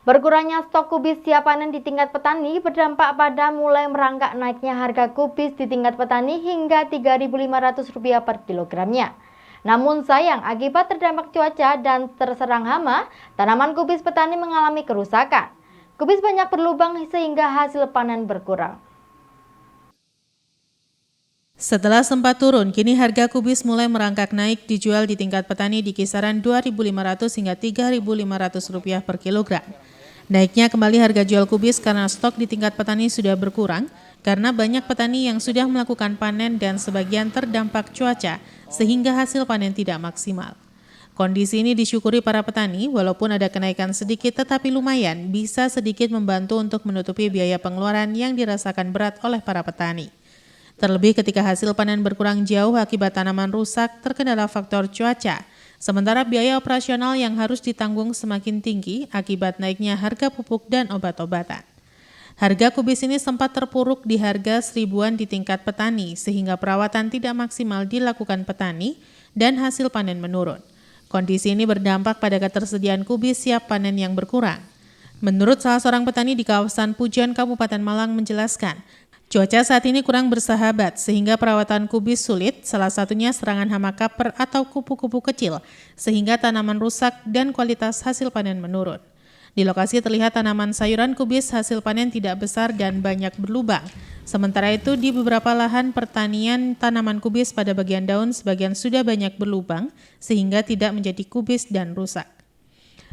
Berkurangnya stok kubis siap panen di tingkat petani berdampak pada mulai merangkak naiknya harga kubis di tingkat petani hingga Rp3.500 per kilogramnya. Namun sayang, akibat terdampak cuaca dan terserang hama, tanaman kubis petani mengalami kerusakan. Kubis banyak berlubang sehingga hasil panen berkurang. Setelah sempat turun, kini harga kubis mulai merangkak naik dijual di tingkat petani di kisaran Rp2.500 hingga Rp3.500 per kilogram. Naiknya kembali harga jual kubis karena stok di tingkat petani sudah berkurang, karena banyak petani yang sudah melakukan panen dan sebagian terdampak cuaca, sehingga hasil panen tidak maksimal. Kondisi ini disyukuri para petani, walaupun ada kenaikan sedikit tetapi lumayan, bisa sedikit membantu untuk menutupi biaya pengeluaran yang dirasakan berat oleh para petani. Terlebih ketika hasil panen berkurang jauh akibat tanaman rusak terkendala faktor cuaca, sementara biaya operasional yang harus ditanggung semakin tinggi akibat naiknya harga pupuk dan obat-obatan. Harga kubis ini sempat terpuruk di harga seribuan di tingkat petani sehingga perawatan tidak maksimal dilakukan petani dan hasil panen menurun. Kondisi ini berdampak pada ketersediaan kubis siap panen yang berkurang. Menurut salah seorang petani di kawasan Pujon, Kabupaten Malang menjelaskan, cuaca saat ini kurang bersahabat sehingga perawatan kubis sulit, salah satunya serangan hama kaper atau kupu-kupu kecil, sehingga tanaman rusak dan kualitas hasil panen menurun. Di lokasi terlihat tanaman sayuran kubis hasil panen tidak besar dan banyak berlubang. Sementara itu di beberapa lahan pertanian tanaman kubis pada bagian daun sebagian sudah banyak berlubang sehingga tidak menjadi kubis dan rusak.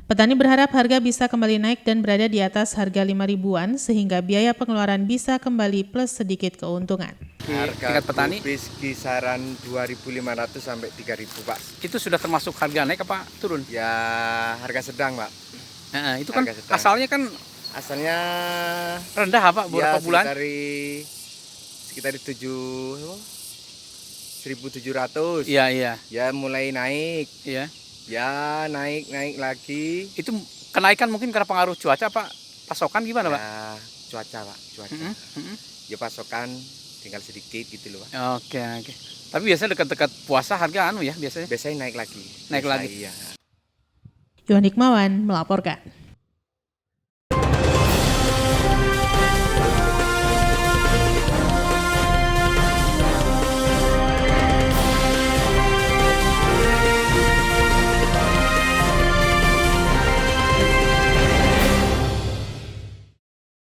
Petani berharap harga bisa kembali naik dan berada di atas harga 5 ribuan sehingga biaya pengeluaran bisa kembali plus sedikit keuntungan. Harga petani kubis kisaran 2.500 sampai 3.000, Pak. itu sudah termasuk harga naik apa turun? Ya harga sedang, Pak. Itu kan Harga sedang. asalnya kan Asalnya rendah apa beberapa ya, bulan? Sekitar 1.700. Iya. Ya mulai naik. Iya. Ya naik lagi. Itu kenaikan mungkin karena pengaruh cuaca Pak? Pasokan gimana Pak? Ya, cuaca, Pak. Cuaca. Ya pasokan tinggal sedikit gitu loh, Pak. Oke. Tapi biasanya dekat-dekat puasa harga ya biasanya? Biasanya naik lagi. Naik lagi. Iya. Yohan Hikmawan melaporkan.